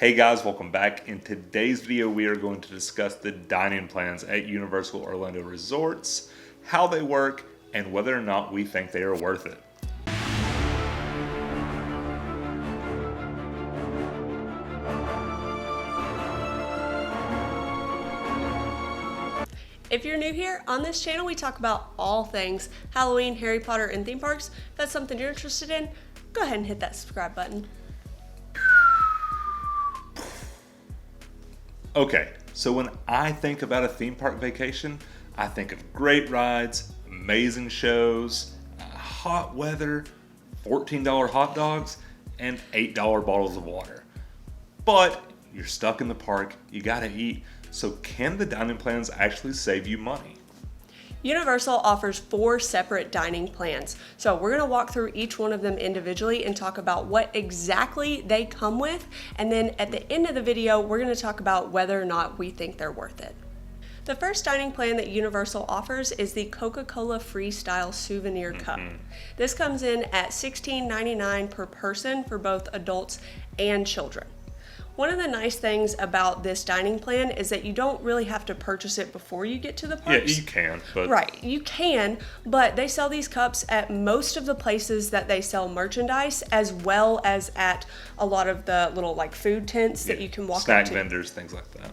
Hey guys, welcome back. In today's video, we are going to discuss the dining plans at Universal Orlando Resorts, how they work, and whether or not we think they are worth it. If you're new here, on this channel we talk about all things Halloween, Harry Potter, and theme parks. If that's something you're interested in, go ahead and hit that subscribe button. Okay, so when I think about a theme park vacation, I think of great rides, amazing shows, hot weather, $14 hot dogs, and $8 bottles of water. But you're stuck in the park, you gotta eat, so can the dining plans actually save you money? Universal offers 4 separate dining plans. So we're gonna walk through each one of them individually and talk about what exactly they come with. And then at the end of the video, we're gonna talk about whether or not we think they're worth it. The first dining plan that Universal offers is the Coca-Cola Freestyle Souvenir Cup. This comes in at $16.99 per person for both adults and children. One of the nice things about this dining plan is that you don't really have to purchase it before you get to the parks. Yeah, you can, but... Right, you can, but they sell these cups at most of the places that they sell merchandise, as well as at a lot of the little like food tents that you can walk snack up to. vendors, things like that.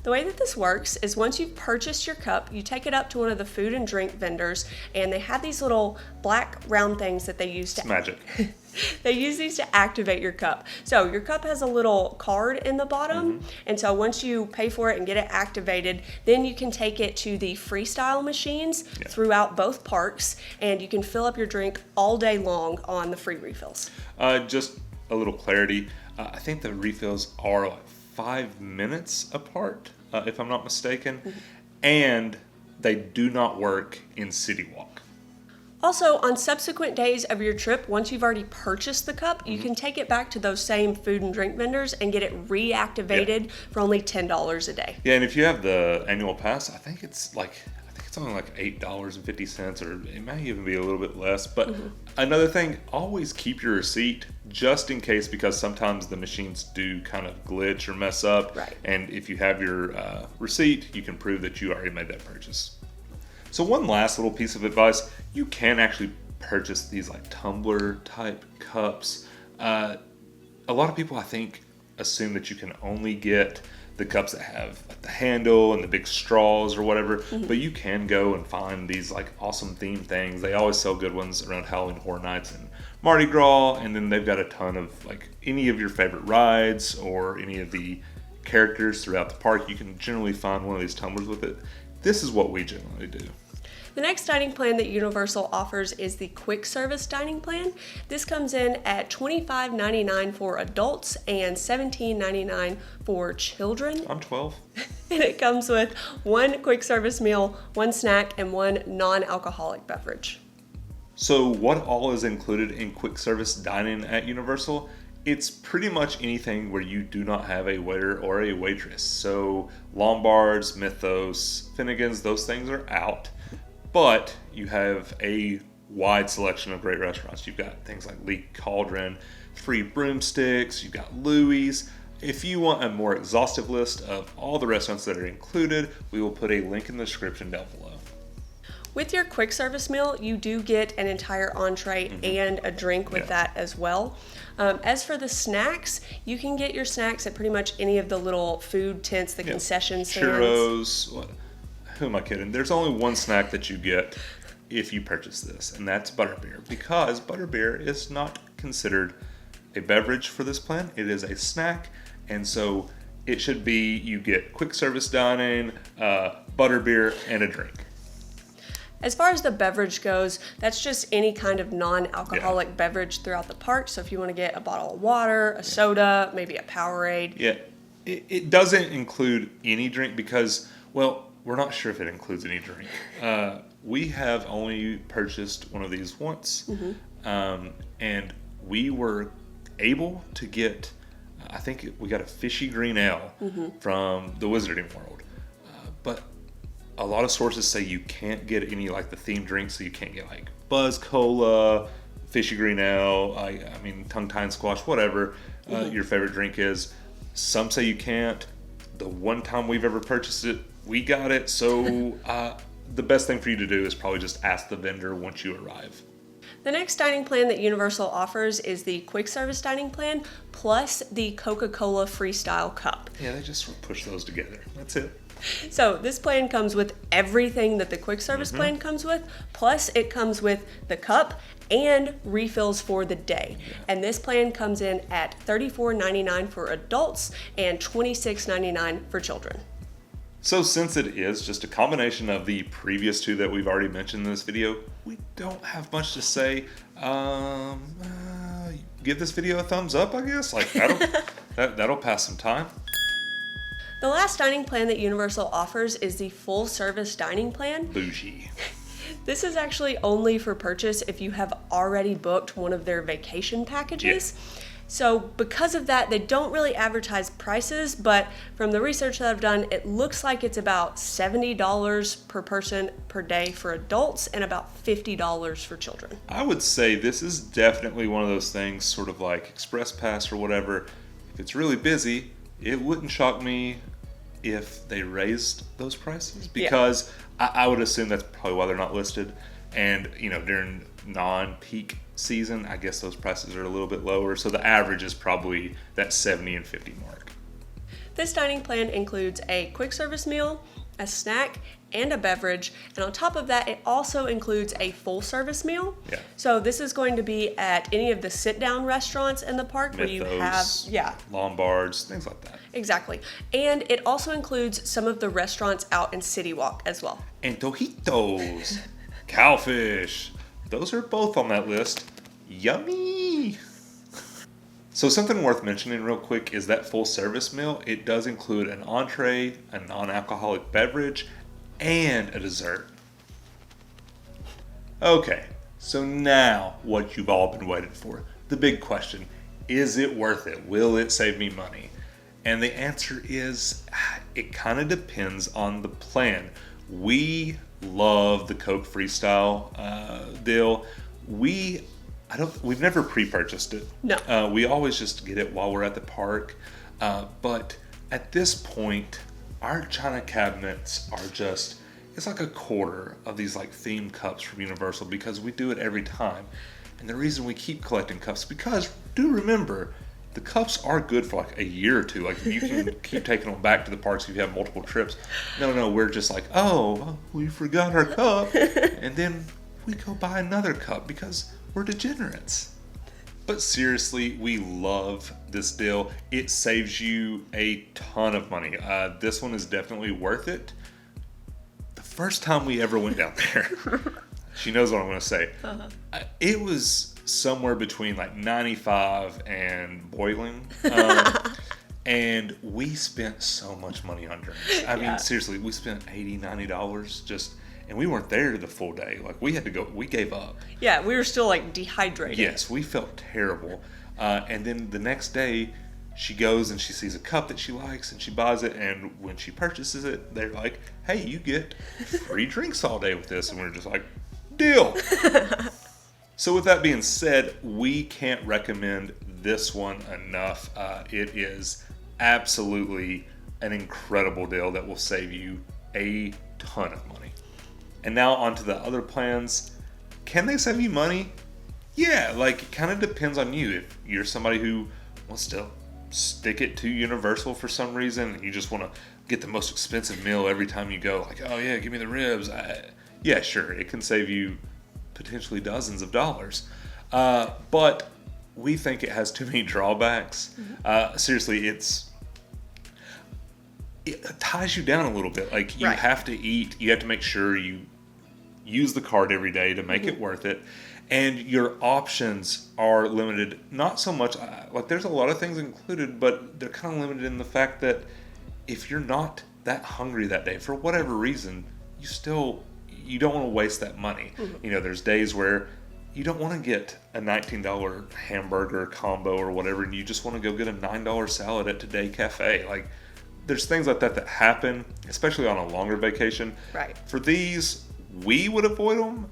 The way that this works is once you've purchased your cup, you take it up to one of the food and drink vendors, and they have these little black round things that they use to... It's magic. They use these to activate your cup. So your cup has a little card in the bottom, and so once you pay for it and get it activated, then you can take it to the freestyle machines throughout both parks, and you can fill up your drink all day long on the free refills. Just a little clarity. I think the refills are like 5 minutes apart, if I'm not mistaken, and they do not work in City Walk. Also, on subsequent days of your trip, once you've already purchased the cup, you can take it back to those same food and drink vendors and get it reactivated for only $10 a day. Yeah, and if you have the annual pass, I think it's only like $8.50, or it may even be a little bit less. But another thing, always keep your receipt just in case, because sometimes the machines do kind of glitch or mess up. Right. And if you have your receipt, you can prove that you already made that purchase. So one last little piece of advice, you can actually purchase these like tumbler type cups. A lot of people, I think, assume that you can only get the cups that have like the handle and the big straws or whatever, but you can go and find these like awesome theme things. They always sell good ones around Halloween Horror Nights and Mardi Gras, and then they've got a ton of like any of your favorite rides or any of the characters throughout the park. You can generally find one of these tumblers with it. This is what we generally do. The next dining plan that Universal offers is the quick service dining plan. This comes in at $25.99 for adults and $17.99 for children. I'm 12. And it comes with 1 quick service meal, 1 snack, and 1 non-alcoholic beverage. So what all is included in quick service dining at Universal? It's pretty much anything where you do not have a waiter or a waitress. So Lombards, Mythos, Finnegan's, those things are out. But you have a wide selection of great restaurants. You've got things like Lee Cauldron, Free Broomsticks, you've got Louie's. If you want a more exhaustive list of all the restaurants that are included, we will put a link in the description down below. With your quick service meal, you do get an entire entree and a drink with that as well. As for the snacks, you can get your snacks at pretty much any of the little food tents, the concession stands. Churros, who am I kidding? There's only one snack that you get if you purchase this, and that's butterbeer, because butterbeer is not considered a beverage for this plan. It is a snack, and so it should be you get quick service dining, butterbeer, and a drink. As far as the beverage goes, that's just any kind of non-alcoholic beverage throughout the park. So if you want to get a bottle of water, a soda, maybe a Powerade. Yeah, it doesn't include any drink because, well, we're not sure if it includes any drink. We have only purchased one of these once, and we were able to get, I think we got a fishy green ale from the Wizarding World. But a lot of sources say you can't get any like the themed drinks, so you can't get like Buzz Cola, fishy green ale, I mean tongue tie and squash, whatever your favorite drink is. Some say you can't. The one time we've ever purchased it, we got it. So the best thing for you to do is probably just ask the vendor once you arrive. The next dining plan that Universal offers is the quick service dining plan plus the Coca-Cola Freestyle cup. Yeah, they just sort of push those together. That's it. So this plan comes with everything that the quick service plan comes with, plus it comes with the cup and refills for the day. And this plan comes in at $34.99 for adults and $26.99 for children. So since it is just a combination of the previous two that we've already mentioned in this video, we don't have much to say. Give this video a thumbs up, I guess. Like that'll pass some time. The last dining plan that Universal offers is the full service dining plan. Bougie. This is actually only for purchase if you have already booked one of their vacation packages. Yeah. So because of that, they don't really advertise prices, but from the research that I've done, it looks like it's about $70 per person per day for adults and about $50 for children. I would say this is definitely one of those things, sort of like Express Pass or whatever. If it's really busy, it wouldn't shock me if they raised those prices, because I would assume that's probably why they're not listed. And, during non-peak season, I guess those prices are a little bit lower. So the average is probably that 70 and 50 mark. This dining plan includes a quick service meal, a snack, and a beverage. And on top of that, it also includes a full service meal. Yeah. So this is going to be at any of the sit-down restaurants in the park where you have, Lombards, things like that. Exactly. And it also includes some of the restaurants out in City Walk as well. Antojitos, cowfish, those are both on that list. Yummy! So something worth mentioning real quick is that full service meal. It does include an entree, a non-alcoholic beverage, and a dessert. Okay, so now what you've all been waiting for. The big question, is it worth it? Will it save me money? And the answer is, it kind of depends on the plan. We love the Coke Freestyle deal. We've never pre-purchased it. No. We always just get it while we're at the park. But at this point, our china cabinets are just, it's like a quarter of these like themed cups from Universal, because we do it every time. And the reason we keep collecting cups, because do remember, the cups are good for like a year or two. Like you can keep taking them back to the parks if you have multiple trips. No, we're just like, oh, we forgot our cup. And then we go buy another cup because we're degenerates. But seriously, we love this deal. It saves you a ton of money. This one is definitely worth it. The first time we ever went down there, she knows what I'm going to say. It was somewhere between like 95 and boiling. And we spent so much money on drinks. I mean, seriously, we spent $80, $90 just, and we weren't there the full day. Like we had to go, we gave up. Yeah, we were still like dehydrated. Yes, we felt terrible. And then the next day, she goes and she sees a cup that she likes and she buys it. And when she purchases it, they're like, hey, you get free drinks all day with this. And we're just like, deal. So with that being said, we can't recommend this one enough. It is absolutely an incredible deal that will save you a ton of money. And now on to the other plans. Can they save you money? Yeah, like it kind of depends on you. If you're somebody who wants to stick it to Universal for some reason, and you just want to get the most expensive meal every time you go, like, oh yeah, give me the ribs. Yeah, sure, it can save you potentially dozens of dollars. But we think it has too many drawbacks. Seriously, it ties you down a little bit. Like you have to eat, you have to make sure you use the card every day to make it worth it. And your options are limited, not so much, like there's a lot of things included, but they're kind of limited in the fact that if you're not that hungry that day, for whatever reason, you don't want to waste that money. There's days where you don't want to get a $19 hamburger combo or whatever, and you just want to go get a $9 salad at Today Cafe. Like, there's things like that happen, especially on a longer vacation. Right. For these, we would avoid them.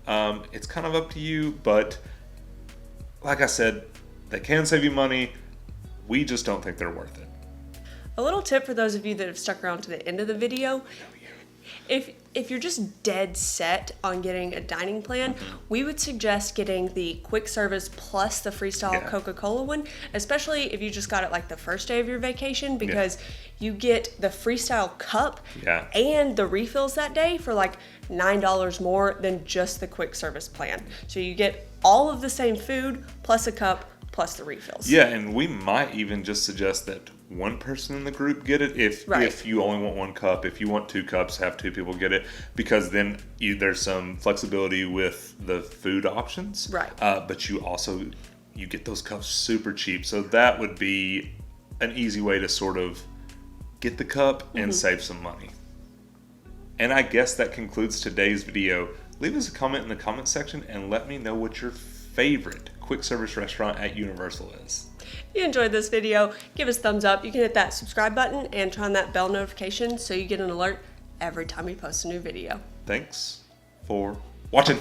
It's kind of up to you, but like I said, they can save you money. We just don't think they're worth it. A little tip for those of you that have stuck around to the end of the video. If you're just dead set on getting a dining plan, we would suggest getting the quick service plus the freestyle Coca-Cola one, especially if you just got it like the first day of your vacation, because you get the freestyle cup and the refills that day for like $9 more than just the quick service plan. So you get all of the same food plus a cup plus the refills. Yeah, and we might even just suggest that one person in the group get it if you only want one cup. If you want 2 cups, have 2 people get it, because then there's some flexibility with the food options. Right. But you get those cups super cheap. So that would be an easy way to sort of get the cup and save some money. And I guess that concludes today's video. Leave us a comment in the comment section and let me know what your favorite quick service restaurant at Universal is. If you enjoyed this video, give us a thumbs up. You can hit that subscribe button and turn on that bell notification so you get an alert every time we post a new video. Thanks for watching.